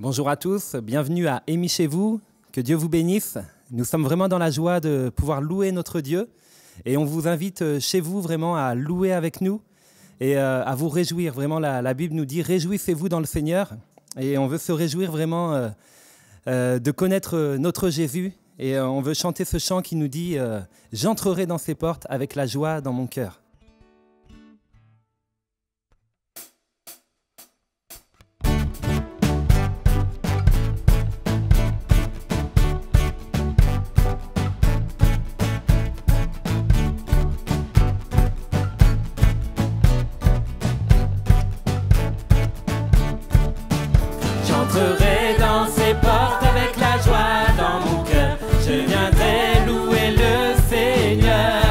Bonjour à tous, bienvenue à Aimez chez vous, que Dieu vous bénisse. Nous sommes vraiment dans la joie de pouvoir louer notre Dieu et on vous invite chez vous vraiment à louer avec nous et à vous réjouir. Vraiment, la Bible nous dit « Réjouissez-vous dans le Seigneur » et on veut se réjouir vraiment de connaître notre Jésus et on veut chanter ce chant qui nous dit « J'entrerai dans ses portes avec la joie dans mon cœur ». J'entrerai dans ses portes avec la joie dans mon cœur. Je viendrai louer le Seigneur.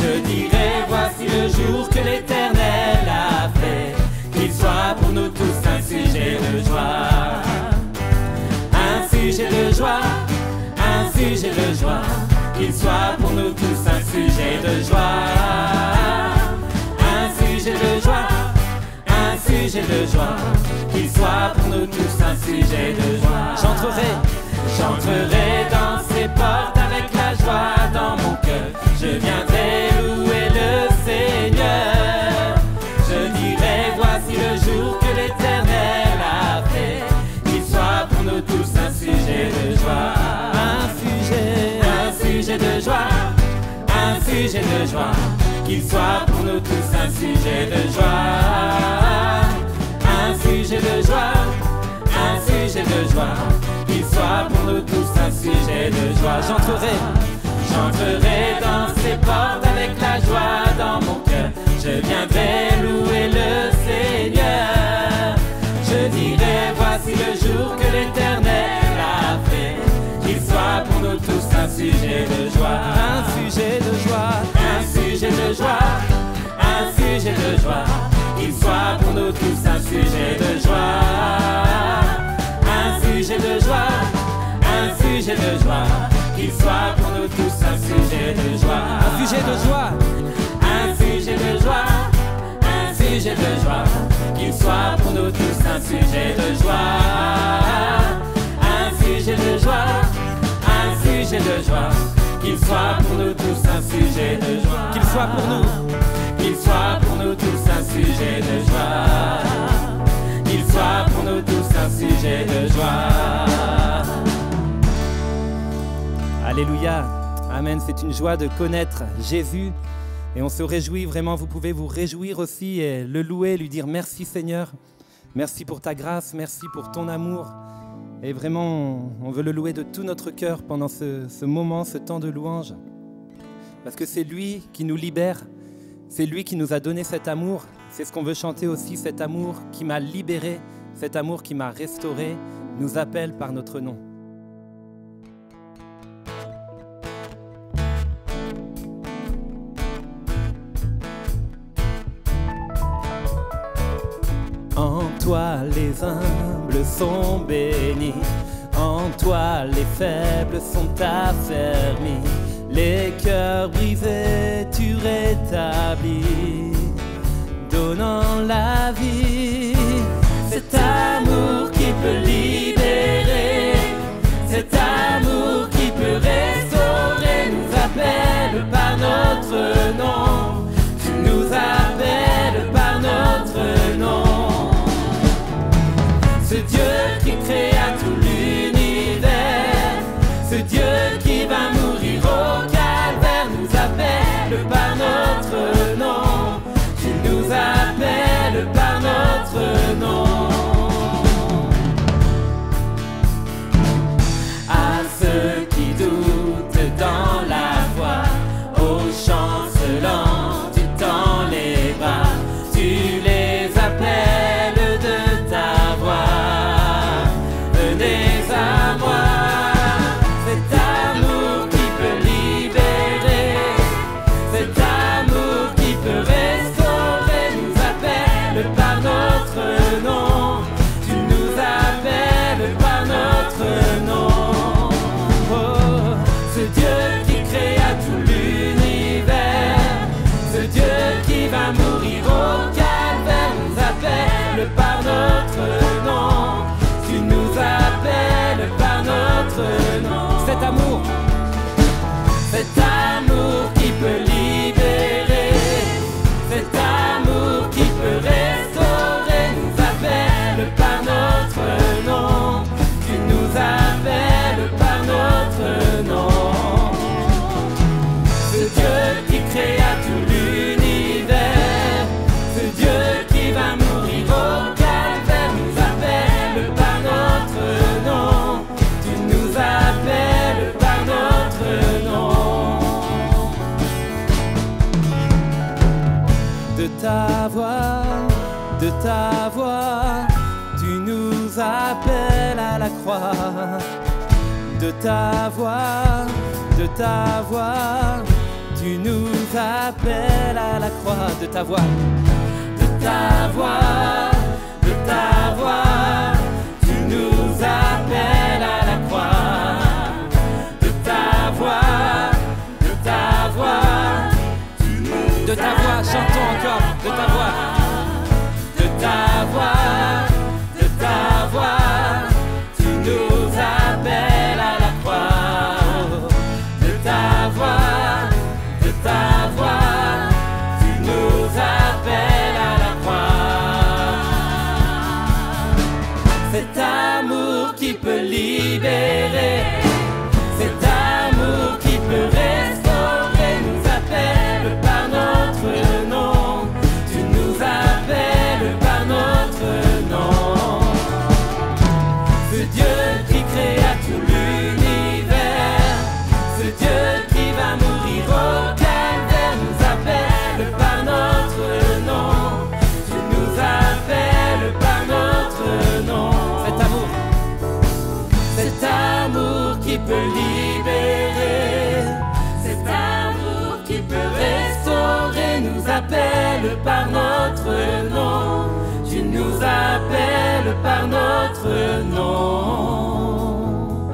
Je dirai voici le jour que l'Éternel a fait. Qu'il soit pour nous tous un sujet de joie. Un sujet de joie, un sujet de joie. Qu'il soit pour nous tous un sujet de joie. Un sujet de joie, un sujet de joie. Qu'il soit pour nous tous un sujet de joie. J'entrerai dans ses portes avec la joie dans mon cœur. Je viendrai louer le Seigneur. Je dirai voici le jour que l'Éternel a fait. Qu'il soit pour nous tous un sujet de joie. Un sujet de joie, un sujet de joie. Qu'il soit pour nous tous un sujet de joie. Un sujet de joie, un sujet de joie. Qu'il soit pour nous tous un sujet de joie. J'entrerai dans ses portes avec la joie dans mon cœur. Je viendrai louer le Seigneur. Je dirai voici le jour que l'Éternel a fait. Qu'il soit pour nous tous un sujet de joie. Un sujet de joie, un sujet de joie, un sujet de joie. Qu'il soit pour nous tous un sujet de joie. Un sujet de joie, un sujet de joie. Qu'il soit pour nous tous un sujet de joie. Un sujet de joie, un sujet de joie, un sujet de joie. Qu'il soit pour nous tous un sujet de joie. Un sujet de joie, un sujet de joie. Qu'il soit pour nous tous un sujet de joie. qu'il soit pour nous. Qu'il soit pour nous tous un sujet de joie. Qu'il soit pour nous tous un sujet de joie. Alléluia, amen, c'est une joie de connaître Jésus et on se réjouit vraiment, vous pouvez vous réjouir aussi et le louer, lui dire merci Seigneur, merci pour ta grâce, merci pour ton amour et vraiment on veut le louer de tout notre cœur pendant ce moment, ce temps de louange parce que c'est lui qui nous libère, c'est lui qui nous a donné cet amour, c'est ce qu'on veut chanter aussi, cet amour qui m'a libéré, cet amour qui m'a restauré, nous appelle par notre nom. En toi les humbles sont bénis, en toi les faibles sont affermis, les cœurs brisés tu rétablis, donnant la vie. Cet amour qui peut libérer, cet amour qui peut restaurer, nous appelle par notre nom, tu nous appelles par notre nom. Ce Dieu qui créa tout l'univers, ce Dieu qui va mourir au calvaire, nous appelle par notre nom. Tu nous appelles par notre nom. À ceux qui doutent dans la foi, aux chancelants, tu tends les bras, tu les appelles de ta voix. Venez à moi, cet amour qui peut libérer, cet amour qui peut restaurer, nous appelle par notre nom. Tu nous appelles par notre nom. Oh, ce Dieu qui créa tout l'univers, ce Dieu qui va mourir au calvaire, nous appelle par notre nom. Tu de ta voix, tu nous appelles à la croix. De ta voix, tu nous appelles à la croix. De ta voix, tu nous appelles à la croix. De ta voix, de ta voix, chantons encore, de ta voix. De ta voix, tu nous appelles à la croix. De ta voix, tu nous appelles à la croix. Cet amour qui peut libérer, cet amour qui peut restaurer, nous appelle par notre nom. Tu nous appelles par notre nom. Ce Dieu qui créa tout l'univers, ce Dieu qui va mourir au calvaire, nous appelle par notre nom. Tu nous appelles par notre nom. Cet amour qui peut libérer, cet amour qui peut restaurer, nous appelle par notre nom. Tu nous appelles par notre nom.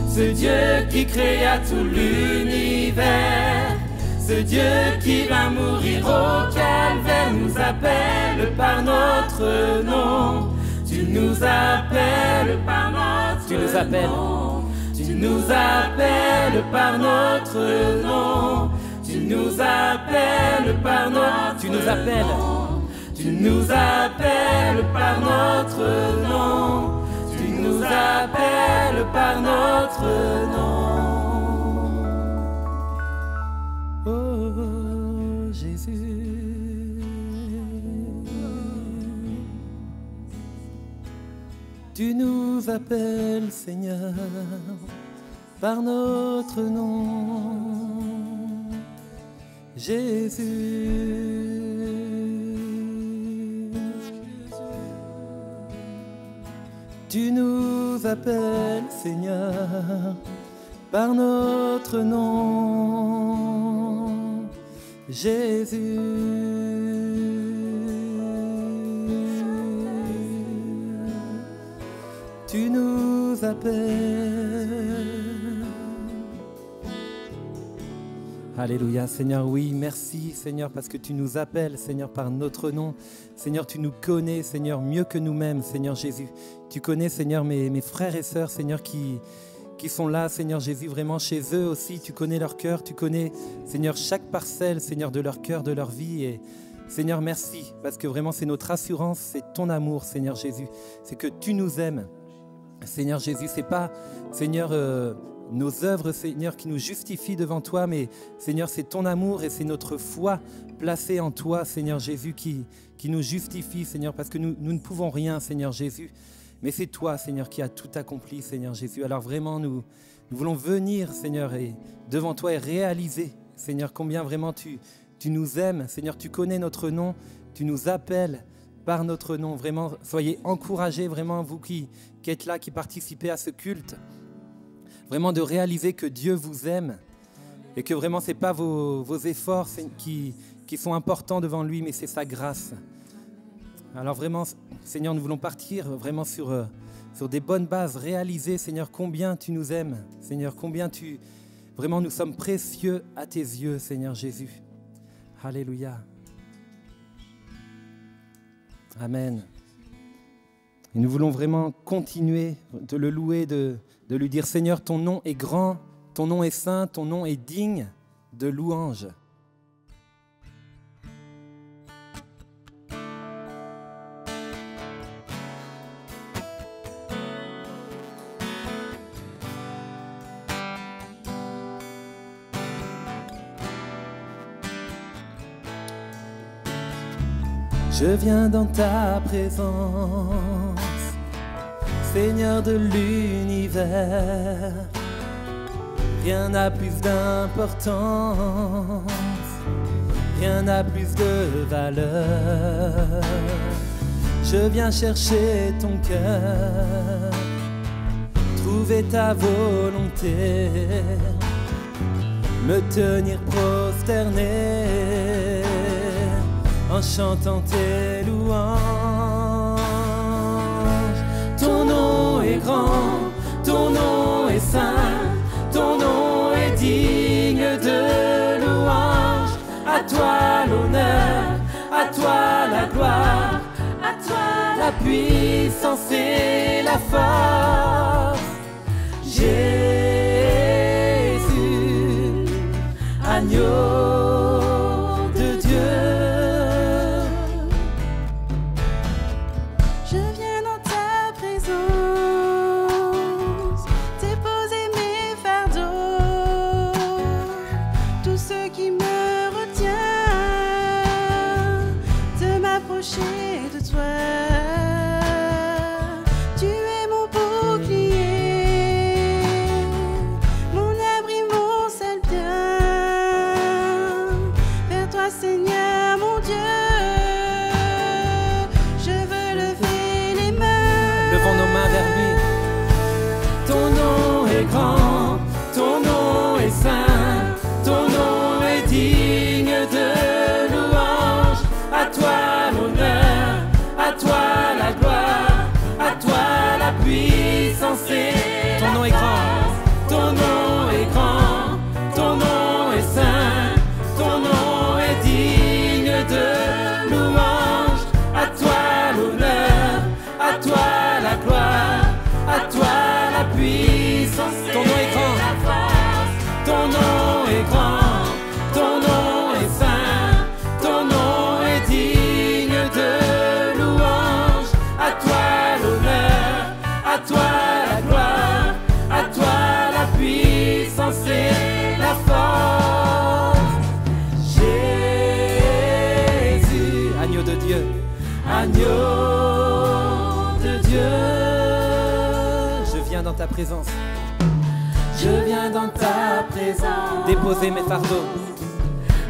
Ce Dieu qui créa tout l'univers, ce Dieu qui va mourir au calvaire, nous appelle par notre nom. Tu nous appelles par notre nom. Tu nous appelles par notre nom. Tu nous appelles par notre nom. Tu nous appelles. Tu nous appelles par notre nom. Tu nous appelles par notre nom. Oh Jésus. Tu nous appelles, Seigneur, par notre nom, Jésus. Tu nous appelles, Seigneur, par notre nom, Jésus. Tu nous appelles. Alléluia, Seigneur, oui, merci, Seigneur, parce que tu nous appelles, Seigneur, par notre nom. Seigneur, tu nous connais, Seigneur, mieux que nous-mêmes, Seigneur Jésus. Tu connais, Seigneur, mes frères et sœurs, Seigneur, qui sont là, Seigneur Jésus, vraiment chez eux aussi. Tu connais leur cœur, tu connais, Seigneur, chaque parcelle, Seigneur, de leur cœur, de leur vie. Et Seigneur, merci, parce que vraiment, c'est notre assurance, c'est ton amour, Seigneur Jésus. C'est que tu nous aimes. Seigneur Jésus, c'est pas, Seigneur, nos œuvres, Seigneur, qui nous justifient devant toi, mais Seigneur, c'est ton amour et c'est notre foi placée en toi, Seigneur Jésus, qui nous justifie, Seigneur, parce que nous ne pouvons rien, Seigneur Jésus, mais c'est toi, Seigneur, qui as tout accompli, Seigneur Jésus. Alors vraiment, nous voulons venir, Seigneur, et devant toi et réaliser, Seigneur, combien vraiment tu nous aimes, Seigneur, tu connais notre nom, tu nous appelles par notre nom. Vraiment, soyez encouragés, vraiment, vous qui êtes là, qui participez à ce culte, vraiment de réaliser que Dieu vous aime et que vraiment, ce n'est pas vos efforts qui sont importants devant lui, mais c'est sa grâce. Alors vraiment, Seigneur, nous voulons partir vraiment sur des bonnes bases, réaliser, Seigneur, combien tu nous aimes, Seigneur, combien vraiment, nous sommes précieux à tes yeux, Seigneur Jésus. Alléluia. Amen. Et nous voulons vraiment continuer de le louer, de lui dire, Seigneur, ton nom est grand, ton nom est saint, ton nom est digne de louange. Je viens dans ta présence, Seigneur de l'univers. Rien n'a plus d'importance, rien n'a plus de valeur. Je viens chercher ton cœur, trouver ta volonté, me tenir prosterné en chantant tes louanges. Ton nom est grand, ton nom est saint, ton nom est digne de louange. À toi l'honneur, à toi la gloire, à toi la puissance et la force. Jésus, agneau de Dieu. Je viens dans ta présence, déposer mes fardeaux, tout ce qui me retient de m'approcher de toi. Tu es mon bouclier, mon abri, mon seul bien. Vers toi, Seigneur mon Dieu, je veux lever les mains. Levons nos mains vers lui. Ton nom est grand, ton nom est saint, ton nom est digne de louange. À toi l'honneur, à toi la gloire, à toi la puissance et Ton nom est grand. ton nom est grand, ton nom est saint, ton nom est digne de louange. À toi l'honneur, à toi la gloire, à toi la puissance. Ton nom est grand. La force. Ton nom est grand, ton nom est saint, ton nom est digne de louange. À toi l'honneur, à toi la gloire, à toi la puissance et la force. Jésus, Agneau de Dieu, agneau de Dieu. je viens dans ta présence, Je viens dans ta présence, déposer mes fardeaux.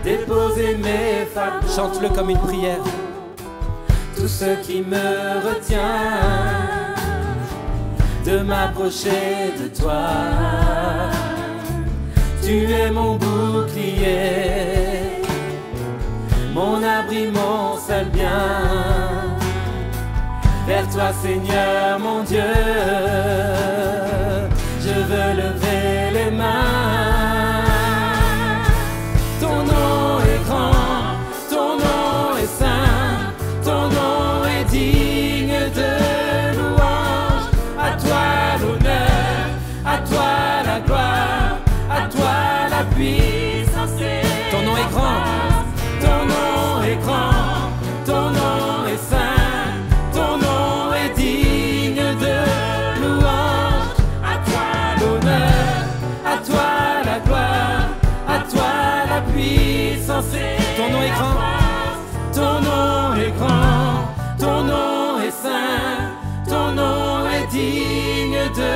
déposer mes fardeaux. Chante-le comme une prière. Tout ce qui me retient de m'approcher de toi. Tu es mon bouclier, mon abri, mon seul bien. Vers toi, Seigneur mon Dieu, je veux lever les mains. Ton nom est grand, ton nom est saint, ton nom est digne de louange. À toi l'honneur, à toi la gloire, à toi la puissance et Ton nom est grand. ton nom est grand, ton nom est saint, ton nom est digne de louange. À toi l'honneur, à toi la gloire, à toi la puissance et Ton nom est grand. ton nom est grand, ton nom est saint, ton nom est digne de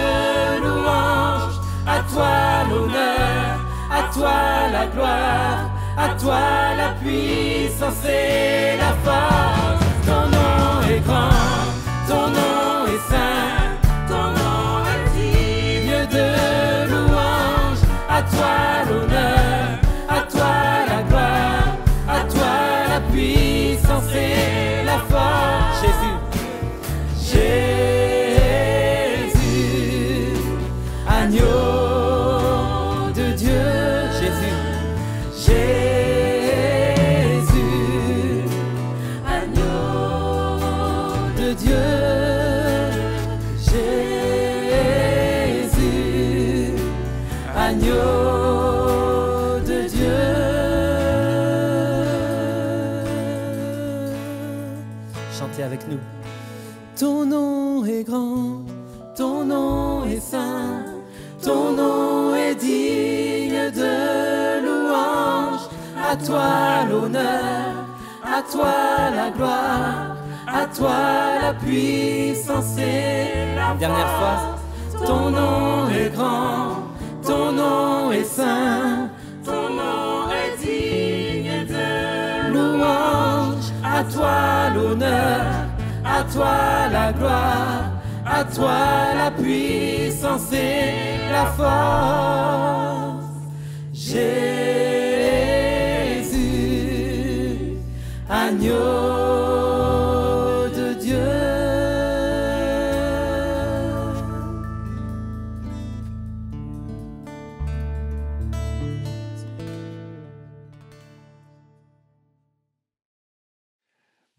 louange. À toi l'honneur, à toi la gloire, à toi la puissance et la force. Ton nom est grand, ton nom est saint, ton nom est digne de louange. À toi l'honneur, à toi la gloire, à toi la puissance et la force. Jésus, Jésus, agneau de Dieu. Jésus, Jésus, agneau de Dieu. Jésus, agneau de Dieu. chantez avec nous. Ton nom est grand, ton nom est saint, ton nom est digne de louange. À toi l'honneur, à toi la gloire, à toi la puissance et la Dernière fois. force. Ton nom est grand, ton nom est saint, ton nom est digne de à toi l'honneur, à toi la gloire, à toi la puissance et la force. Jésus, agneau de Dieu.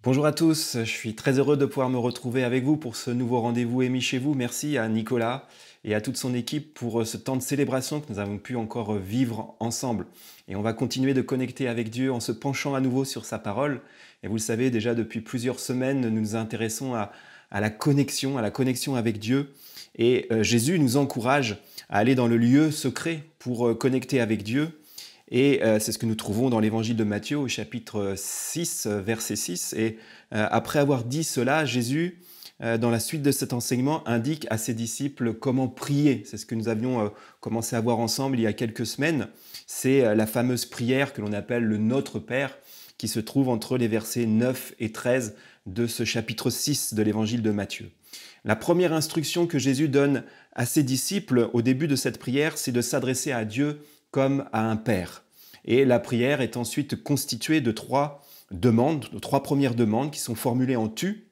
Bonjour à tous, je suis très heureux de pouvoir me retrouver avec vous pour ce nouveau rendez-vous Émis chez vous. Merci à Nicolas et à toute son équipe pour ce temps de célébration que nous avons pu encore vivre ensemble. Et on va continuer de connecter avec Dieu en se penchant à nouveau sur sa parole. Et vous le savez, déjà depuis plusieurs semaines, nous nous intéressons à la connexion avec Dieu. Et Jésus nous encourage à aller dans le lieu secret pour connecter avec Dieu. Et c'est ce que nous trouvons dans l'évangile de Matthieu au chapitre 6, verset 6. Et après avoir dit cela, Jésus, dans la suite de cet enseignement, indique à ses disciples comment prier. C'est ce que nous avions commencé à voir ensemble il y a quelques semaines. C'est la fameuse prière que l'on appelle le Notre Père, qui se trouve entre les versets 9 et 13 de ce chapitre 6 de l'évangile de Matthieu. La première instruction que Jésus donne à ses disciples au début de cette prière, c'est de s'adresser à Dieu comme à un père. Et la prière est ensuite constituée de trois premières demandes qui sont formulées en tu.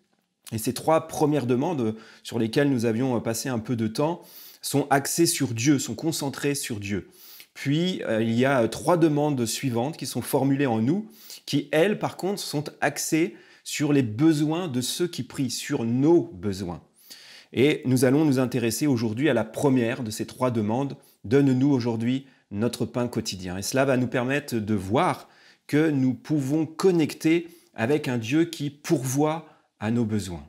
Et ces trois premières demandes sur lesquelles nous avions passé un peu de temps sont axées sur Dieu, sont concentrées sur Dieu. Puis il y a trois demandes suivantes qui sont formulées en nous, qui elles par contre sont axées sur les besoins de ceux qui prient, sur nos besoins. Et nous allons nous intéresser aujourd'hui à la première de ces trois demandes. Donne-nous aujourd'hui notre pain quotidien. Et cela va nous permettre de voir que nous pouvons connecter avec un Dieu qui pourvoit à nos besoins.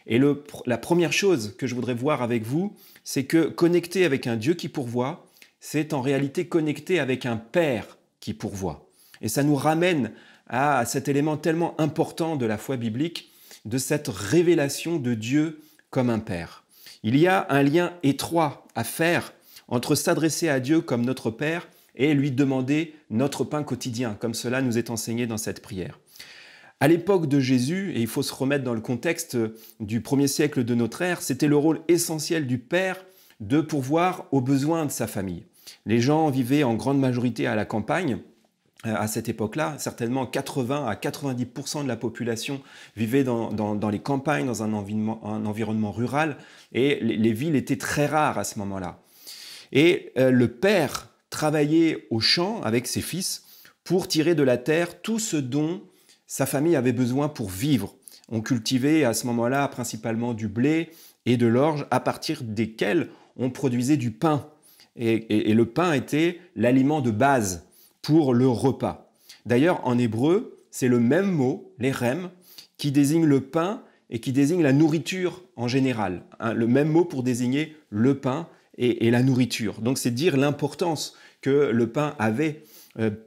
Et la première chose que je voudrais voir avec vous, c'est que connecter avec un Dieu qui pourvoit, c'est en réalité connecter avec un Père qui pourvoit. Et ça nous ramène à cet élément tellement important de la foi biblique, de cette révélation de Dieu comme un Père. Il y a un lien étroit à faire entre s'adresser à Dieu comme notre Père et lui demander notre pain quotidien, comme cela nous est enseigné dans cette prière. À l'époque de Jésus, et il faut se remettre dans le contexte du 1er siècle de notre ère, c'était le rôle essentiel du Père de pourvoir aux besoins de sa famille. Les gens vivaient en grande majorité à la campagne. À cette époque-là, certainement 80 à 90% de la population vivait dans les campagnes, dans un environnement rural, et les villes étaient très rares à ce moment-là. Et le père travaillait au champ avec ses fils pour tirer de la terre tout ce dont sa famille avait besoin pour vivre. On cultivait à ce moment-là principalement du blé et de l'orge à partir desquels on produisait du pain. Et le pain était l'aliment de base pour le repas. D'ailleurs, en hébreu, c'est le même mot, les rem, qui désigne le pain et qui désigne la nourriture en général. Le même mot pour désigner le pain et la nourriture. Donc c'est dire l'importance que le pain avait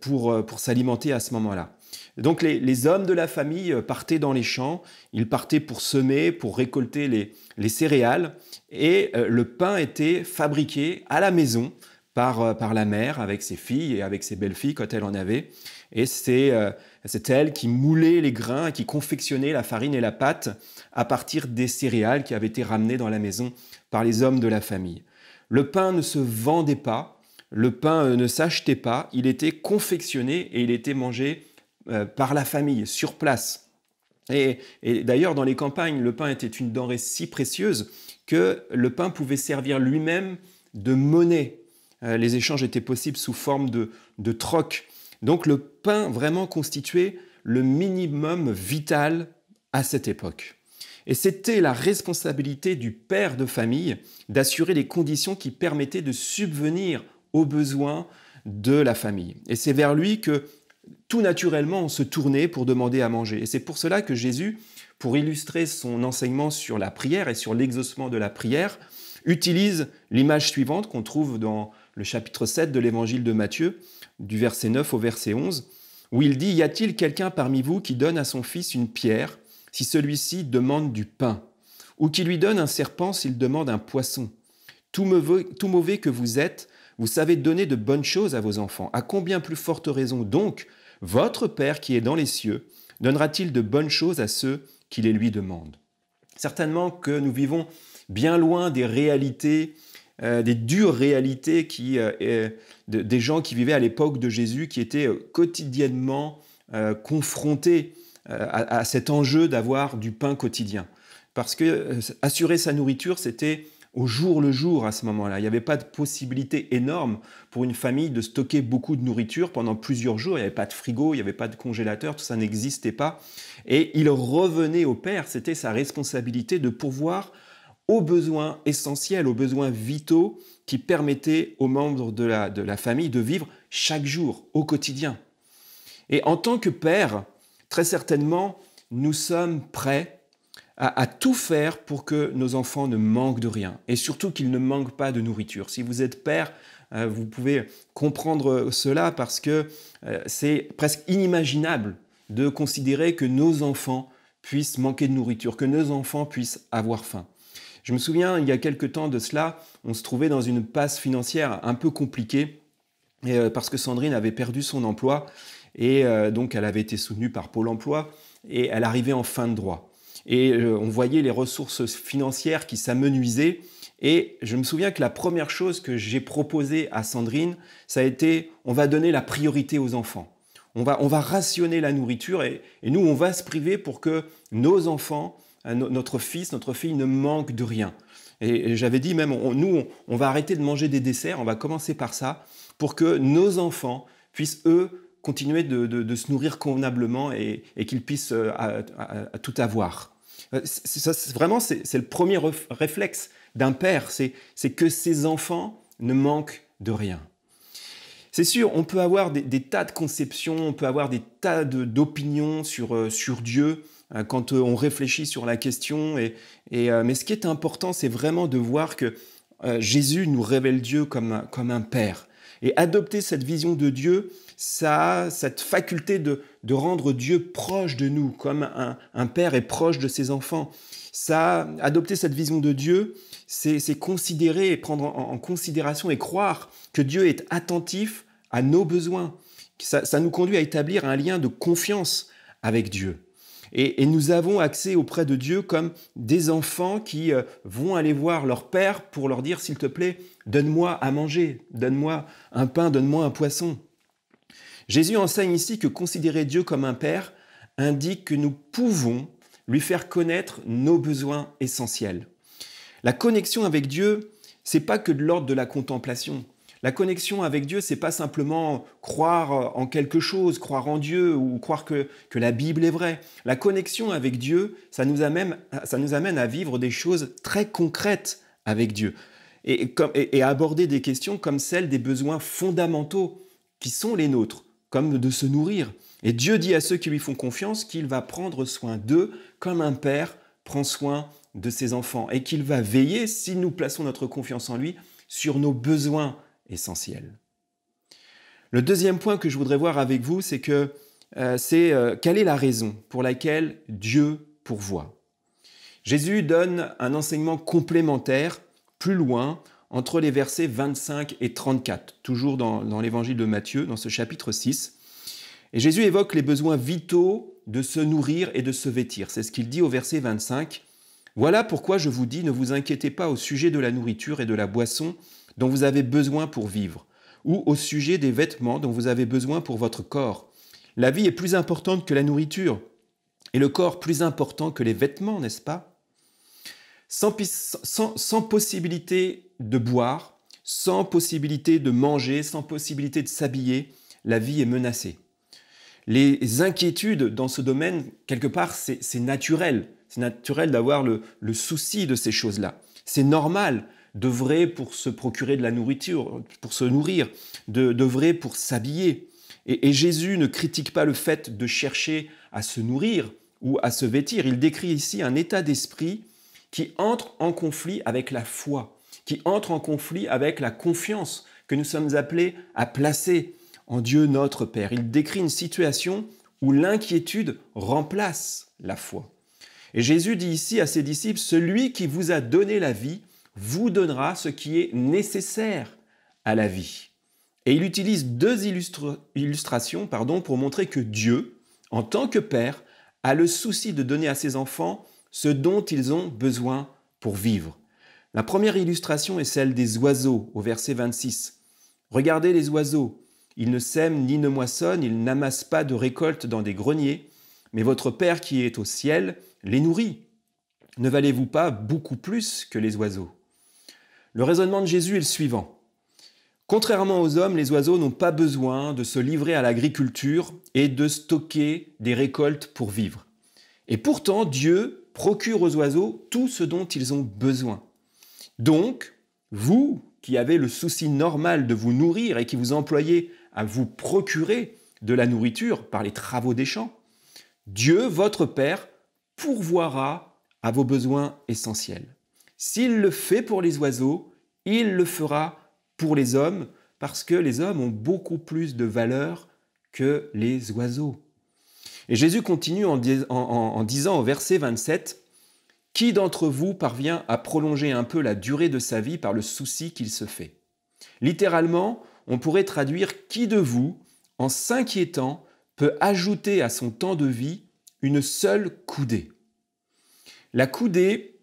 pour s'alimenter à ce moment-là. Donc les hommes de la famille partaient dans les champs, ils partaient pour semer, pour récolter les céréales, et le pain était fabriqué à la maison par la mère, avec ses filles et avec ses belles-filles quand elle en avait. Et c'est elle qui moulait les grains, qui confectionnait la farine et la pâte à partir des céréales qui avaient été ramenées dans la maison par les hommes de la famille. Le pain ne se vendait pas, le pain ne s'achetait pas, il était confectionné et il était mangé par la famille, sur place. Et d'ailleurs, dans les campagnes, le pain était une denrée si précieuse que le pain pouvait servir lui-même de monnaie. Les échanges étaient possibles sous forme de troc. Donc le pain vraiment constituait le minimum vital à cette époque. Et c'était la responsabilité du père de famille d'assurer les conditions qui permettaient de subvenir aux besoins de la famille. Et c'est vers lui que tout naturellement on se tournait pour demander à manger. Et c'est pour cela que Jésus, pour illustrer son enseignement sur la prière et sur l'exaucement de la prière, utilise l'image suivante qu'on trouve dans le chapitre 7 de l'évangile de Matthieu, du verset 9 au verset 11, où il dit « Y a-t-il quelqu'un parmi vous qui donne à son fils une pierre si celui-ci demande du pain, ou qui lui donne un serpent s'il demande un poisson? Tout mauvais que vous êtes, vous savez donner de bonnes choses à vos enfants. À combien plus forte raison donc votre Père qui est dans les cieux donnera-t-il de bonnes choses à ceux qui les lui demandent? Certainement que nous vivons bien loin des réalités, des dures réalités des gens qui vivaient à l'époque de Jésus, qui étaient quotidiennement confrontés à cet enjeu d'avoir du pain quotidien. Parce que assurer sa nourriture, c'était au jour le jour à ce moment-là. Il n'y avait pas de possibilité énorme pour une famille de stocker beaucoup de nourriture pendant plusieurs jours. Il n'y avait pas de frigo, il n'y avait pas de congélateur, tout ça n'existait pas. Et il revenait au Père, c'était sa responsabilité de pourvoir aux besoins essentiels, aux besoins vitaux qui permettaient aux membres de la famille de vivre chaque jour, au quotidien. Et en tant que père, très certainement, nous sommes prêts à tout faire pour que nos enfants ne manquent de rien et surtout qu'ils ne manquent pas de nourriture. Si vous êtes père, vous pouvez comprendre cela parce que c'est presque inimaginable de considérer que nos enfants puissent manquer de nourriture, que nos enfants puissent avoir faim. Je me souviens, il y a quelque temps de cela, on se trouvait dans une passe financière un peu compliquée parce que Sandrine avait perdu son emploi et donc elle avait été soutenue par Pôle emploi et elle arrivait en fin de droit. Et on voyait les ressources financières qui s'amenuisaient. Et je me souviens que la première chose que j'ai proposée à Sandrine, ça a été, on va donner la priorité aux enfants. On va rationner la nourriture et nous, on va se priver pour que nos enfants, notre fils, notre fille ne manquent de rien. Et j'avais dit même, on va arrêter de manger des desserts, on va commencer par ça, pour que nos enfants puissent, eux, continuer de se nourrir convenablement et qu'ils puissent tout avoir. Vraiment, c'est le premier réflexe d'un père, c'est que ses enfants ne manquent de rien. C'est sûr, on peut avoir des tas de conceptions, on peut avoir des tas d'opinions sur Dieu quand on réfléchit sur la question. Mais ce qui est important, c'est vraiment de voir que Jésus nous révèle Dieu comme un père. Et adopter cette vision de Dieu, ça a cette faculté de rendre Dieu proche de nous, comme un père est proche de ses enfants. Adopter cette vision de Dieu, c'est considérer et prendre en considération et croire que Dieu est attentif à nos besoins. Ça nous conduit à établir un lien de confiance avec Dieu. Et nous avons accès auprès de Dieu comme des enfants qui vont aller voir leur père pour leur dire « S'il te plaît, donne-moi à manger, donne-moi un pain, donne-moi un poisson ». Jésus enseigne ici que considérer Dieu comme un père indique que nous pouvons lui faire connaître nos besoins essentiels. La connexion avec Dieu, c'est pas que de l'ordre de la contemplation. La connexion avec Dieu, c'est pas simplement croire en quelque chose, croire en Dieu ou croire que la Bible est vraie. La connexion avec Dieu, ça nous amène à vivre des choses très concrètes avec Dieu et à aborder des questions comme celles des besoins fondamentaux qui sont les nôtres, comme de se nourrir. Et Dieu dit à ceux qui lui font confiance qu'il va prendre soin d'eux comme un père prend soin de ses enfants et qu'il va veiller, si nous plaçons notre confiance en lui, sur nos besoins essentiels. Le deuxième point que je voudrais voir avec vous, c'est quelle est la raison pour laquelle Dieu pourvoit. Jésus donne un enseignement complémentaire plus loin entre les versets 25 et 34, toujours dans l'évangile de Matthieu, dans ce chapitre 6. Et Jésus évoque les besoins vitaux de se nourrir et de se vêtir. C'est ce qu'il dit au verset 25. « Voilà pourquoi je vous dis, ne vous inquiétez pas au sujet de la nourriture et de la boisson dont vous avez besoin pour vivre, ou au sujet des vêtements dont vous avez besoin pour votre corps. La vie est plus importante que la nourriture, et le corps plus important que les vêtements, n'est-ce pas ? Sans possibilité de boire, sans possibilité de manger, sans possibilité de s'habiller, la vie est menacée. Les inquiétudes dans ce domaine, quelque part, c'est naturel. C'est naturel d'avoir le souci de ces choses-là. C'est normal d'œuvrer pour se procurer de la nourriture, pour se nourrir, d'œuvrer pour s'habiller. Et Jésus ne critique pas le fait de chercher à se nourrir ou à se vêtir. Il décrit ici un état d'esprit qui entre en conflit avec la foi, qui entre en conflit avec la confiance que nous sommes appelés à placer en Dieu notre Père. Il décrit une situation où l'inquiétude remplace la foi. Et Jésus dit ici à ses disciples, « Celui qui vous a donné la vie vous donnera ce qui est nécessaire à la vie. » Et il utilise deux illustrations pour montrer que Dieu, en tant que Père, a le souci de donner à ses enfants ce dont ils ont besoin pour vivre. La première illustration est celle des oiseaux, au verset 26. Regardez les oiseaux, ils ne sèment ni ne moissonnent, ils n'amassent pas de récolte dans des greniers, mais votre Père qui est au ciel les nourrit. Ne valez-vous pas beaucoup plus que les oiseaux ? Le raisonnement de Jésus est le suivant. Contrairement aux hommes, les oiseaux n'ont pas besoin de se livrer à l'agriculture et de stocker des récoltes pour vivre. Et pourtant, Dieu procure aux oiseaux tout ce dont ils ont besoin. Donc, vous qui avez le souci normal de vous nourrir et qui vous employez à vous procurer de la nourriture par les travaux des champs, Dieu, votre Père, pourvoira à vos besoins essentiels. S'il le fait pour les oiseaux, il le fera pour les hommes, parce que les hommes ont beaucoup plus de valeur que les oiseaux. Et Jésus continue en disant au verset 27, « Qui d'entre vous parvient à prolonger un peu la durée de sa vie par le souci qu'il se fait ?» Littéralement, on pourrait traduire « Qui de vous, en s'inquiétant, peut ajouter à son temps de vie une seule coudée ?» La coudée,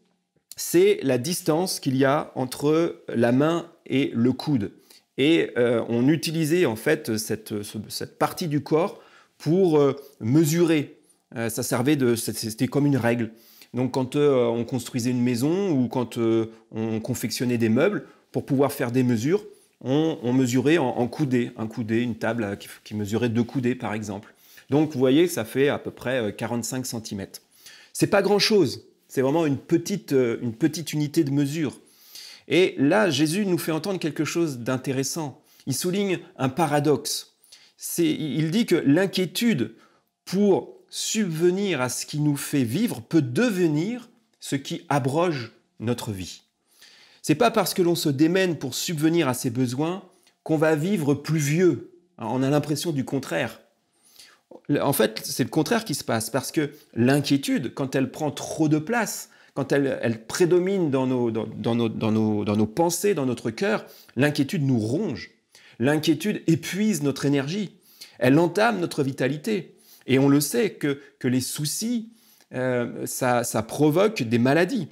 c'est la distance qu'il y a entre la main et le coude. Et on utilisait en fait cette partie du corps pour mesurer. C'était comme une règle. Donc quand on construisait une maison ou quand on confectionnait des meubles, pour pouvoir faire des mesures, on mesurait en coudées. Un coudé, une table qui mesurait 2 coudées par exemple. Donc vous voyez, ça fait à peu près 45 cm. C'est pas grand-chose. C'est vraiment une petite unité de mesure. Et là, Jésus nous fait entendre quelque chose d'intéressant. Il souligne un paradoxe. Il dit que l'inquiétude pour subvenir à ce qui nous fait vivre peut devenir ce qui abroge notre vie. C'est pas parce que l'on se démène pour subvenir à ses besoins qu'on va vivre plus vieux. On a l'impression du contraire. En fait, c'est le contraire qui se passe, parce que l'inquiétude, quand elle prend trop de place, quand elle prédomine dans nos pensées, dans notre cœur, l'inquiétude nous ronge. L'inquiétude épuise notre énergie. Elle entame notre vitalité. Et on le sait que les soucis, ça provoque des maladies.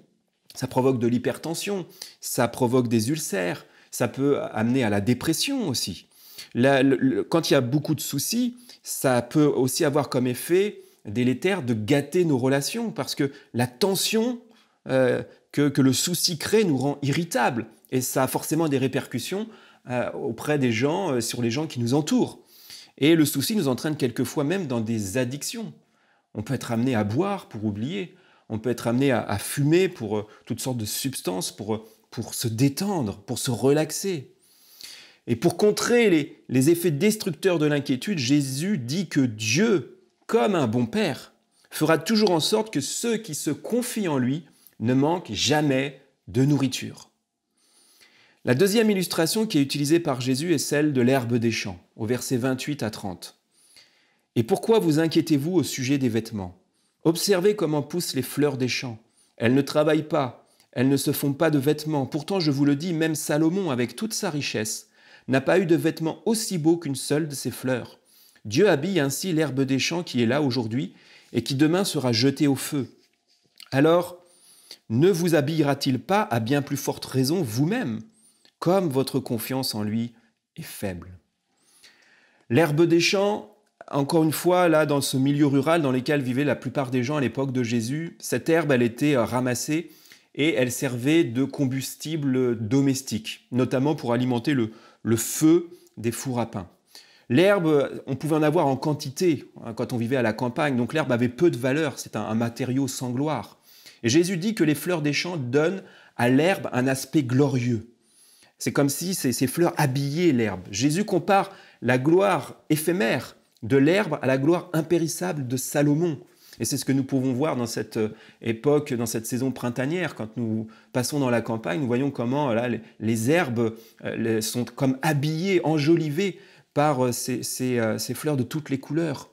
Ça provoque de l'hypertension, ça provoque des ulcères, ça peut amener à la dépression aussi. Quand il y a beaucoup de soucis, ça peut aussi avoir comme effet délétère de gâter nos relations, parce que la tension que le souci crée nous rend irritables, et ça a forcément des répercussions auprès des gens, sur les gens qui nous entourent. Et le souci nous entraîne quelquefois même dans des addictions. On peut être amené à boire pour oublier, on peut être amené à fumer pour toutes sortes de substances, pour se détendre, pour se relaxer. Et pour contrer les effets destructeurs de l'inquiétude, Jésus dit que Dieu, comme un bon père, fera toujours en sorte que ceux qui se confient en lui ne manquent jamais de nourriture. La deuxième illustration qui est utilisée par Jésus est celle de l'herbe des champs, au verset 28 à 30. « Et pourquoi vous inquiétez-vous au sujet des vêtements ? Observez comment poussent les fleurs des champs. Elles ne travaillent pas, elles ne se font pas de vêtements. Pourtant, je vous le dis, même Salomon, avec toute sa richesse, n'a pas eu de vêtements aussi beaux qu'une seule de ses fleurs. Dieu habille ainsi l'herbe des champs qui est là aujourd'hui et qui demain sera jetée au feu. Alors, ne vous habillera-t-il pas à bien plus forte raison vous-même, comme votre confiance en lui est faible ?» L'herbe des champs, encore une fois, là, dans ce milieu rural dans lequel vivaient la plupart des gens à l'époque de Jésus, cette herbe, elle était ramassée et elle servait de combustible domestique, notamment pour alimenter le feu des fours à pain. L'herbe, on pouvait en avoir en quantité quand on vivait à la campagne, donc l'herbe avait peu de valeur, c'est un matériau sans gloire. Et Jésus dit que les fleurs des champs donnent à l'herbe un aspect glorieux. C'est comme si ces fleurs habillaient l'herbe. Jésus compare la gloire éphémère de l'herbe à la gloire impérissable de Salomon. Et c'est ce que nous pouvons voir dans cette époque, dans cette saison printanière. Quand nous passons dans la campagne, nous voyons comment là, les herbes sont comme habillées, enjolivées par ces fleurs de toutes les couleurs.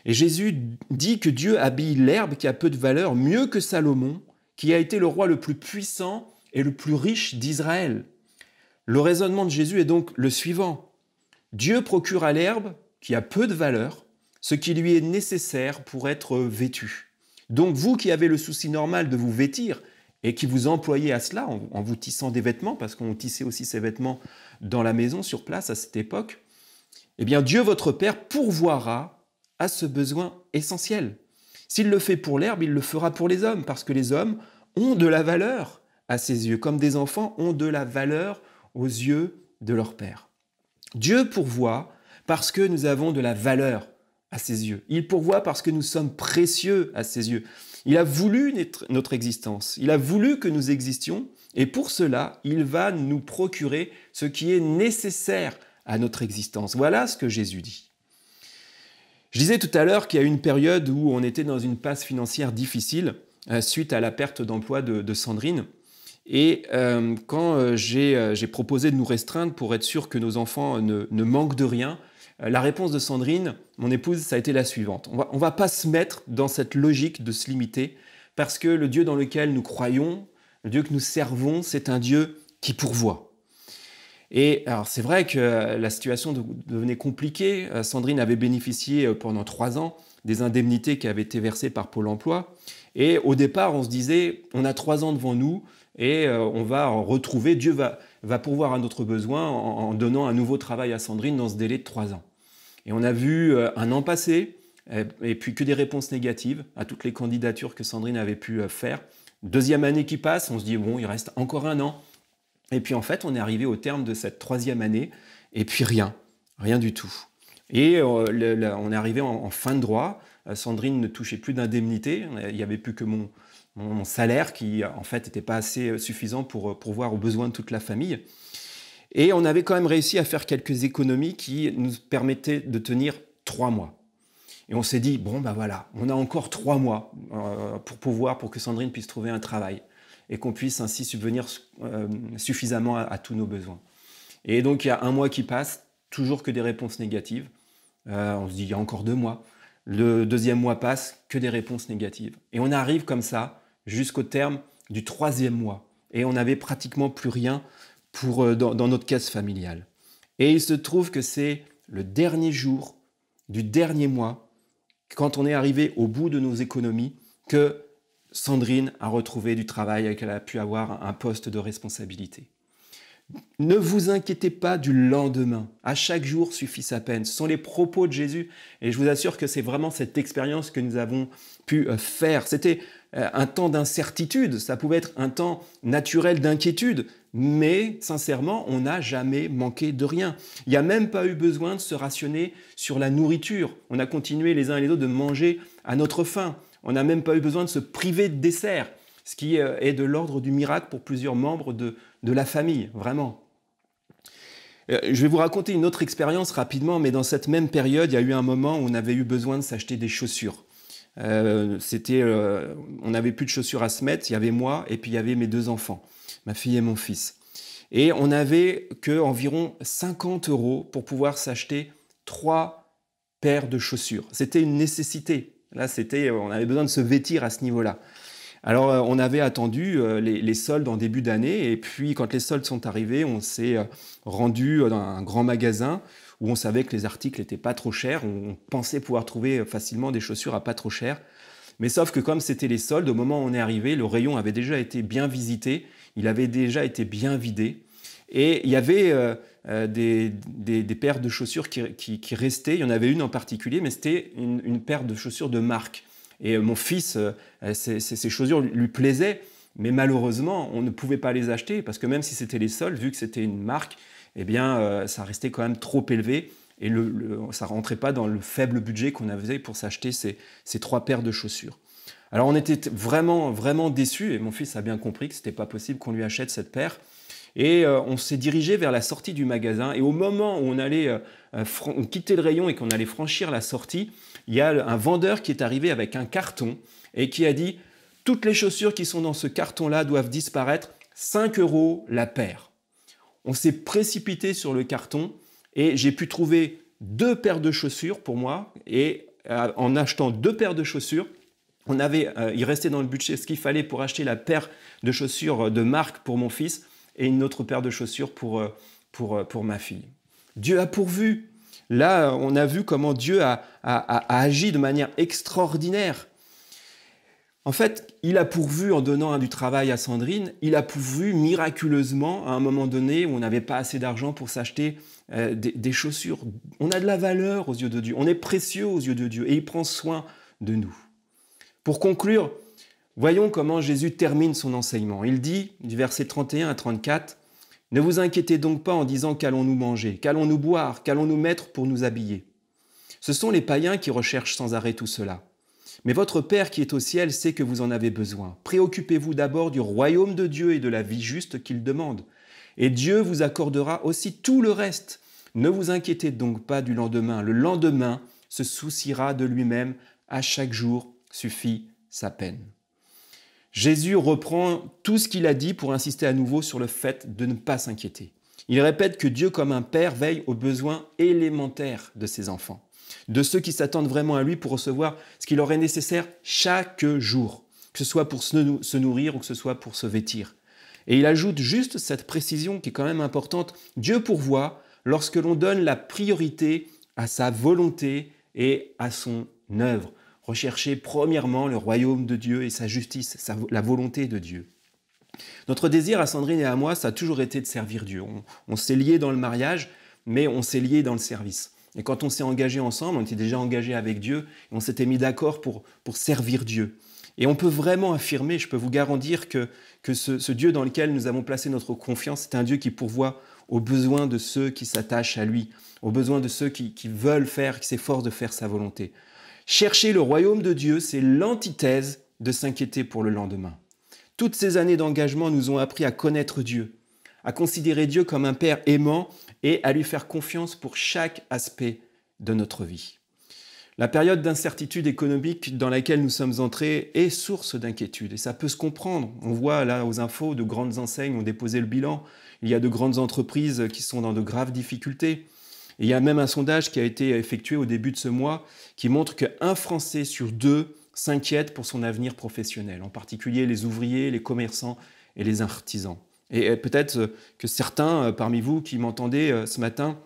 Et Jésus dit que Dieu habille l'herbe qui a peu de valeur mieux que Salomon, qui a été le roi le plus puissant et le plus riche d'Israël. Le raisonnement de Jésus est donc le suivant. Dieu procure à l'herbe, qui a peu de valeur, ce qui lui est nécessaire pour être vêtu. Donc vous qui avez le souci normal de vous vêtir et qui vous employez à cela en vous tissant des vêtements, parce qu'on tissait aussi ces vêtements dans la maison, sur place, à cette époque, eh bien Dieu votre Père pourvoira à ce besoin essentiel. S'il le fait pour l'herbe, il le fera pour les hommes, parce que les hommes ont de la valeur à ses yeux, comme des enfants ont de la valeur aux yeux de leur Père. Dieu pourvoit parce que nous avons de la valeur à ses yeux. Il pourvoit parce que nous sommes précieux à ses yeux. Il a voulu notre existence. Il a voulu que nous existions. Et pour cela, il va nous procurer ce qui est nécessaire à notre existence. Voilà ce que Jésus dit. Je disais tout à l'heure qu'il y a eu une période où on était dans une passe financière difficile suite à la perte d'emploi de Sandrine. Et quand j'ai proposé de nous restreindre pour être sûr que nos enfants ne manquent de rien, la réponse de Sandrine, mon épouse, ça a été la suivante. On va pas se mettre dans cette logique de se limiter parce que le Dieu dans lequel nous croyons, le Dieu que nous servons, c'est un Dieu qui pourvoit. Et alors c'est vrai que la situation devenait compliquée. Sandrine avait bénéficié pendant 3 ans des indemnités qui avaient été versées par Pôle emploi. Et au départ, on se disait, on a 3 ans devant nous et on va en retrouver, Dieu va pourvoir à notre besoin en donnant un nouveau travail à Sandrine dans ce délai de 3 ans. Et on a vu 1 an passer, et puis que des réponses négatives à toutes les candidatures que Sandrine avait pu faire. 2e année qui passe, on se dit, bon, il reste encore 1 an. Et puis en fait, on est arrivé au terme de cette 3e année, et puis rien du tout. Et on est arrivé en fin de droit. Sandrine ne touchait plus d'indemnité, il n'y avait plus que mon salaire qui en fait n'était pas assez suffisant pour pourvoir aux besoins de toute la famille. Et on avait quand même réussi à faire quelques économies qui nous permettaient de tenir 3 mois. Et on s'est dit, bon ben voilà, on a encore 3 mois pour que Sandrine puisse trouver un travail et qu'on puisse ainsi subvenir suffisamment à tous nos besoins. Et donc il y a 1 mois qui passe, toujours que des réponses négatives. On se dit, il y a encore 2 mois. Le 2e mois passe, que des réponses négatives. Et on arrive comme ça jusqu'au terme du 3e mois. Et on n'avait pratiquement plus rien dans notre caisse familiale. Et il se trouve que c'est le dernier jour du dernier mois, quand on est arrivé au bout de nos économies, que Sandrine a retrouvé du travail et qu'elle a pu avoir un poste de responsabilité. Ne vous inquiétez pas du lendemain. À chaque jour suffit sa peine. Ce sont les propos de Jésus. Et je vous assure que c'est vraiment cette expérience que nous avons pu faire. C'était un temps d'incertitude. Ça pouvait être un temps naturel d'inquiétude. Mais sincèrement, on n'a jamais manqué de rien. Il n'y a même pas eu besoin de se rationner sur la nourriture. On a continué les uns et les autres de manger à notre faim. On n'a même pas eu besoin de se priver de dessert. Ce qui est de l'ordre du miracle pour plusieurs membres de la famille, vraiment. Je vais vous raconter une autre expérience rapidement, mais dans cette même période, il y a eu un moment où on avait eu besoin de s'acheter des chaussures. On n'avait plus de chaussures à se mettre, il y avait moi et puis il y avait mes 2 enfants, ma fille et mon fils. Et on n'avait qu'environ 50 € pour pouvoir s'acheter 3 paires de chaussures. C'était une nécessité. Là, on avait besoin de se vêtir à ce niveau-là. Alors, on avait attendu les soldes en début d'année et puis quand les soldes sont arrivés, on s'est rendu dans un grand magasin où on savait que les articles n'étaient pas trop chers. On pensait pouvoir trouver facilement des chaussures à pas trop cher. Mais sauf que comme c'était les soldes, au moment où on est arrivé, le rayon avait déjà été bien visité, il avait déjà été bien vidé. Et il y avait des paires de chaussures qui restaient. Il y en avait une en particulier, mais c'était une paire de chaussures de marque. Et mon fils, ces chaussures lui plaisaient, mais malheureusement, on ne pouvait pas les acheter parce que même si c'était les soldes, vu que c'était une marque, eh bien, ça restait quand même trop élevé et ça ne rentrait pas dans le faible budget qu'on avait pour s'acheter ces 3 paires de chaussures. Alors, on était vraiment, vraiment déçus et mon fils a bien compris que ce n'était pas possible qu'on lui achète cette paire. Et on s'est dirigé vers la sortie du magasin. Et au moment où on allait quitter le rayon et qu'on allait franchir la sortie, il y a un vendeur qui est arrivé avec un carton et qui a dit « Toutes les chaussures qui sont dans ce carton-là doivent disparaître, 5 € la paire ». On s'est précipité sur le carton et j'ai pu trouver 2 paires de chaussures pour moi. Et en achetant 2 paires de chaussures, il restait dans le budget ce qu'il fallait pour acheter la paire de chaussures de marque pour mon fils et une autre paire de chaussures pour ma fille. Dieu a pourvu. Là, on a vu comment Dieu a agi de manière extraordinaire. En fait, il a pourvu en donnant du travail à Sandrine, il a pourvu miraculeusement à un moment donné où on n'avait pas assez d'argent pour s'acheter des chaussures. On a de la valeur aux yeux de Dieu, on est précieux aux yeux de Dieu et il prend soin de nous. Pour conclure, voyons comment Jésus termine son enseignement. Il dit, du verset 31 à 34, « Ne vous inquiétez donc pas en disant qu'allons-nous manger, qu'allons-nous boire, qu'allons-nous mettre pour nous habiller. Ce sont les païens qui recherchent sans arrêt tout cela. Mais votre Père qui est au ciel sait que vous en avez besoin. Préoccupez-vous d'abord du royaume de Dieu et de la vie juste qu'il demande. Et Dieu vous accordera aussi tout le reste. Ne vous inquiétez donc pas du lendemain. Le lendemain se souciera de lui-même. À chaque jour suffit sa peine. » Jésus reprend tout ce qu'il a dit pour insister à nouveau sur le fait de ne pas s'inquiéter. Il répète que Dieu, comme un père, veille aux besoins élémentaires de ses enfants, de ceux qui s'attendent vraiment à lui pour recevoir ce qui leur est nécessaire chaque jour, que ce soit pour se nourrir ou que ce soit pour se vêtir. Et il ajoute juste cette précision qui est quand même importante. Dieu pourvoit lorsque l'on donne la priorité à sa volonté et à son œuvre. Recherchez premièrement le royaume de Dieu et sa justice, la volonté de Dieu. Notre désir à Sandrine et à moi, ça a toujours été de servir Dieu. On s'est liés dans le mariage, mais on s'est liés dans le service. Et quand on s'est engagés ensemble, on était déjà engagés avec Dieu, et on s'était mis d'accord pour servir Dieu. Et on peut vraiment affirmer, je peux vous garantir que ce Dieu dans lequel nous avons placé notre confiance, c'est un Dieu qui pourvoit aux besoins de ceux qui s'attachent à lui, aux besoins de ceux qui veulent faire, qui s'efforcent de faire sa volonté. Chercher le royaume de Dieu, c'est l'antithèse de s'inquiéter pour le lendemain. Toutes ces années d'engagement nous ont appris à connaître Dieu, à considérer Dieu comme un Père aimant et à lui faire confiance pour chaque aspect de notre vie. La période d'incertitude économique dans laquelle nous sommes entrés est source d'inquiétude et ça peut se comprendre. On voit là aux infos de grandes enseignes ont déposé le bilan. Il y a de grandes entreprises qui sont dans de graves difficultés. Et il y a même un sondage qui a été effectué au début de ce mois qui montre qu'un Français sur deux s'inquiète pour son avenir professionnel, en particulier les ouvriers, les commerçants et les artisans. Et peut-être que certains parmi vous qui m'entendez ce matin,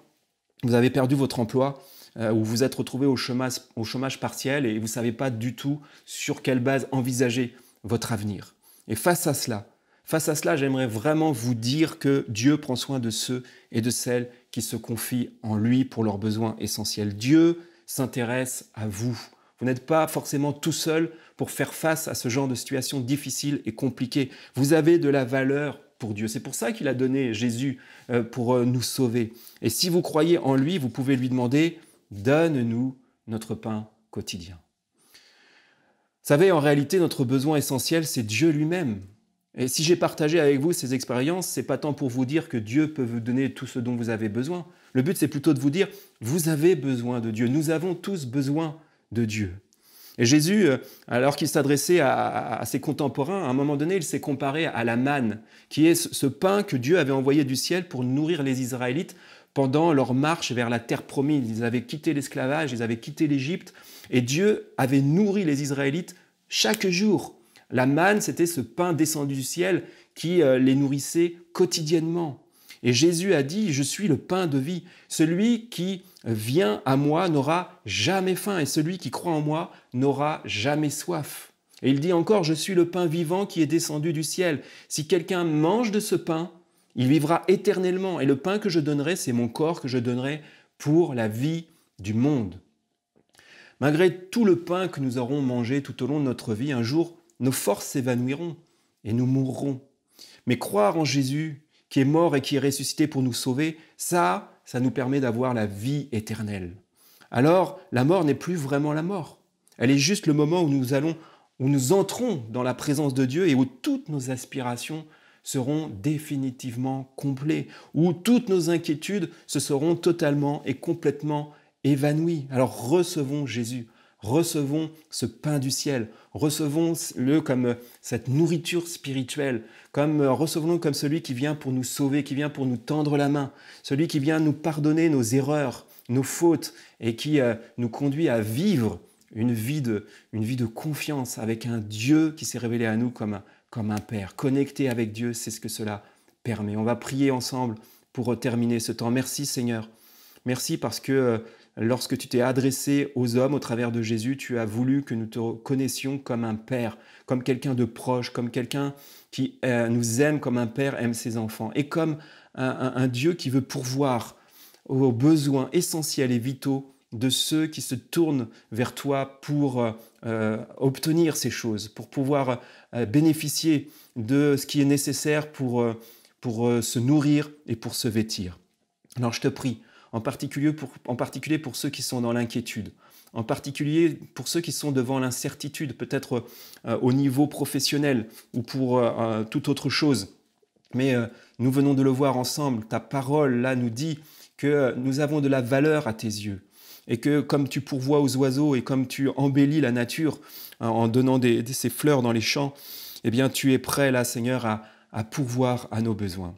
vous avez perdu votre emploi ou vous êtes retrouvé au chômage partiel et vous ne savez pas du tout sur quelle base envisager votre avenir. Et face à cela, j'aimerais vraiment vous dire que Dieu prend soin de ceux et de celles qui se confient en lui pour leurs besoins essentiels. Dieu s'intéresse à vous. Vous n'êtes pas forcément tout seul pour faire face à ce genre de situation difficile et compliquée. Vous avez de la valeur pour Dieu. C'est pour ça qu'il a donné Jésus pour nous sauver. Et si vous croyez en lui, vous pouvez lui demander « Donne-nous notre pain quotidien ». Vous savez, en réalité, notre besoin essentiel, c'est Dieu lui-même. Et si j'ai partagé avec vous ces expériences, c'est pas tant pour vous dire que Dieu peut vous donner tout ce dont vous avez besoin. Le but, c'est plutôt de vous dire, vous avez besoin de Dieu. Nous avons tous besoin de Dieu. Et Jésus, alors qu'il s'adressait à ses contemporains, à un moment donné, il s'est comparé à la manne, qui est ce pain que Dieu avait envoyé du ciel pour nourrir les Israélites pendant leur marche vers la terre promise. Ils avaient quitté l'esclavage, ils avaient quitté l'Égypte, et Dieu avait nourri les Israélites chaque jour. La manne, c'était ce pain descendu du ciel qui les nourrissait quotidiennement. Et Jésus a dit, « Je suis le pain de vie. Celui qui vient à moi n'aura jamais faim et celui qui croit en moi n'aura jamais soif. » Et il dit encore, « Je suis le pain vivant qui est descendu du ciel. Si quelqu'un mange de ce pain, il vivra éternellement. Et le pain que je donnerai, c'est mon corps que je donnerai pour la vie du monde. » Malgré tout le pain que nous aurons mangé tout au long de notre vie, un jour, nos forces s'évanouiront et nous mourrons. Mais croire en Jésus, qui est mort et qui est ressuscité pour nous sauver, ça nous permet d'avoir la vie éternelle. Alors, la mort n'est plus vraiment la mort. Elle est juste le moment où nous entrons dans la présence de Dieu et où toutes nos aspirations seront définitivement complètes, où toutes nos inquiétudes se seront totalement et complètement évanouies. Alors recevons Jésus. Recevons ce pain du ciel, recevons-le comme cette nourriture spirituelle, recevons-le comme celui qui vient pour nous sauver, qui vient pour nous tendre la main, celui qui vient nous pardonner nos erreurs, nos fautes et qui nous conduit à vivre une vie de confiance avec un Dieu qui s'est révélé à nous comme un Père. Connecté avec Dieu, c'est ce que cela permet. On va prier ensemble pour terminer ce temps. Merci Seigneur Merci parce que lorsque tu t'es adressé aux hommes au travers de Jésus, tu as voulu que nous te connaissions comme un père, comme quelqu'un de proche, comme quelqu'un qui nous aime comme un père aime ses enfants et comme un Dieu qui veut pourvoir aux besoins essentiels et vitaux de ceux qui se tournent vers toi pour obtenir ces choses, pour pouvoir bénéficier de ce qui est nécessaire pour se nourrir et pour se vêtir. Alors je te prie, en particulier pour ceux qui sont dans l'inquiétude, en particulier pour ceux qui sont devant l'incertitude, peut-être au niveau professionnel ou pour toute autre chose. Mais nous venons de le voir ensemble, ta parole là nous dit que nous avons de la valeur à tes yeux et que comme tu pourvois aux oiseaux et comme tu embellis la nature en donnant ces fleurs dans les champs, eh bien tu es prêt là Seigneur à pourvoir à nos besoins.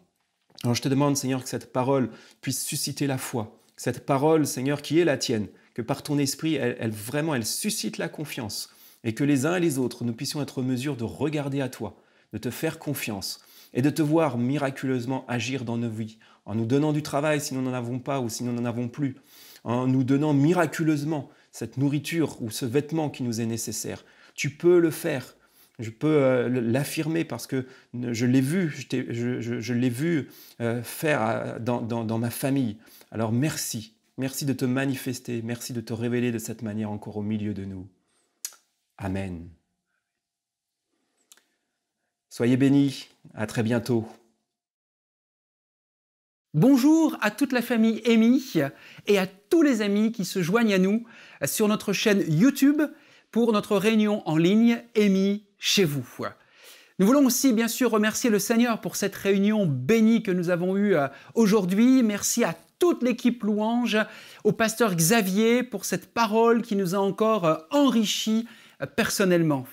Alors je te demande Seigneur que cette parole puisse susciter la foi, que cette parole Seigneur qui est la tienne, que par ton esprit elle suscite la confiance et que les uns et les autres nous puissions être en mesure de regarder à toi, de te faire confiance et de te voir miraculeusement agir dans nos vies, en nous donnant du travail si nous n'en avons pas ou si nous n'en avons plus, en nous donnant miraculeusement cette nourriture ou ce vêtement qui nous est nécessaire. Tu peux le faire. Je peux l'affirmer parce que je l'ai vu, je l'ai vu faire dans ma famille. Alors merci de te manifester, merci de te révéler de cette manière encore au milieu de nous. Amen. Soyez bénis, à très bientôt. Bonjour à toute la famille Amy et à tous les amis qui se joignent à nous sur notre chaîne YouTube pour notre réunion en ligne Amy chez vous. Nous voulons aussi bien sûr remercier le Seigneur pour cette réunion bénie que nous avons eue aujourd'hui. Merci à toute l'équipe Louange, au pasteur Xavier pour cette parole qui nous a encore enrichis personnellement.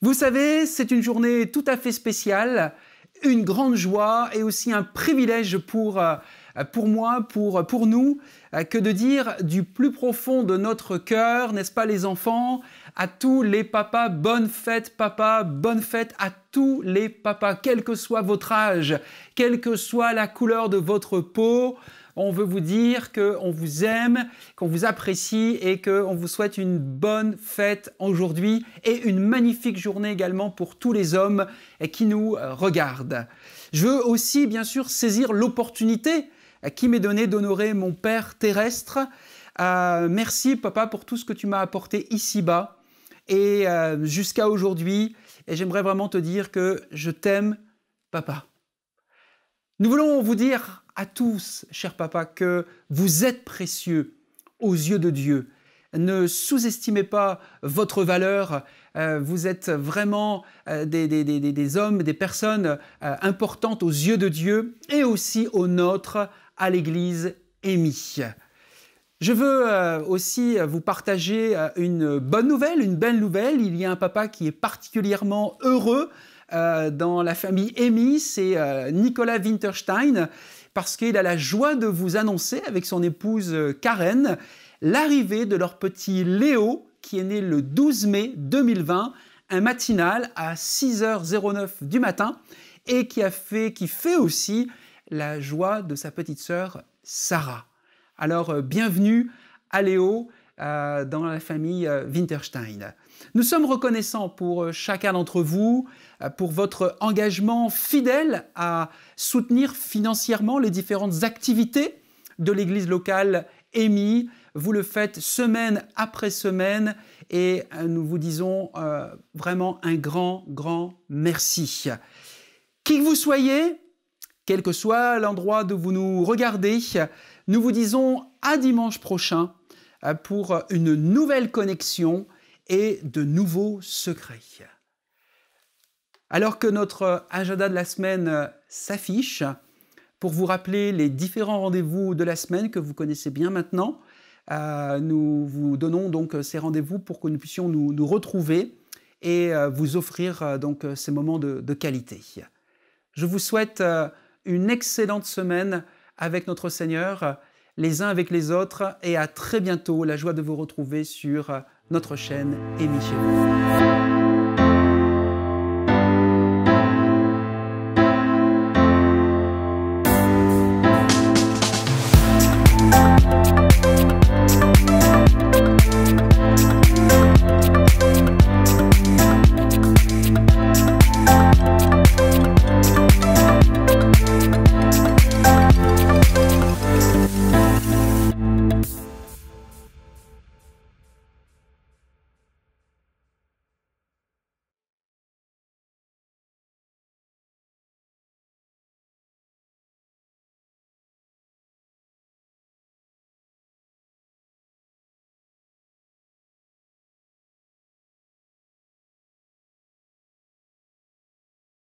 Vous savez, c'est une journée tout à fait spéciale, une grande joie et aussi un privilège pour moi, pour nous, que de dire du plus profond de notre cœur, n'est-ce pas les enfants, à tous les papas, bonne fête papa, bonne fête à tous les papas, quel que soit votre âge, quelle que soit la couleur de votre peau. On veut vous dire qu'on vous aime, qu'on vous apprécie et qu'on vous souhaite une bonne fête aujourd'hui et une magnifique journée également pour tous les hommes qui nous regardent. Je veux aussi bien sûr saisir l'opportunité qui m'est donnée d'honorer mon Père terrestre. Merci papa pour tout ce que tu m'as apporté ici-bas et jusqu'à aujourd'hui. Et j'aimerais vraiment te dire que je t'aime papa. Nous voulons vous dire à tous, cher papa, que vous êtes précieux aux yeux de Dieu. Ne sous-estimez pas votre valeur. Vous êtes vraiment des hommes, des personnes importantes aux yeux de Dieu et aussi aux nôtres à l'église Amy. Je veux aussi vous partager une bonne nouvelle, une belle nouvelle. Il y a un papa qui est particulièrement heureux dans la famille Amy, c'est Nicolas Winterstein, parce qu'il a la joie de vous annoncer avec son épouse Karen l'arrivée de leur petit Léo qui est né le 12 mai 2020, un matinal à 6h09 du matin et qui fait aussi la joie de sa petite sœur Sarah. Alors bienvenue à Léo dans la famille Winterstein. Nous sommes reconnaissants pour chacun d'entre vous, pour votre engagement fidèle à soutenir financièrement les différentes activités de l'église locale Amy. Vous le faites semaine après semaine et nous vous disons vraiment un grand merci. Qui que vous soyez, quel que soit l'endroit d'où vous nous regardez, nous vous disons à dimanche prochain pour une nouvelle connexion et de nouveaux secrets. Alors que notre agenda de la semaine s'affiche, pour vous rappeler les différents rendez-vous de la semaine que vous connaissez bien maintenant, nous vous donnons donc ces rendez-vous pour que nous puissions nous retrouver et vous offrir donc ces moments de qualité. Je vous souhaite une excellente semaine avec notre Seigneur, les uns avec les autres, et à très bientôt. La joie de vous retrouver sur notre chaîne Amy chez vous.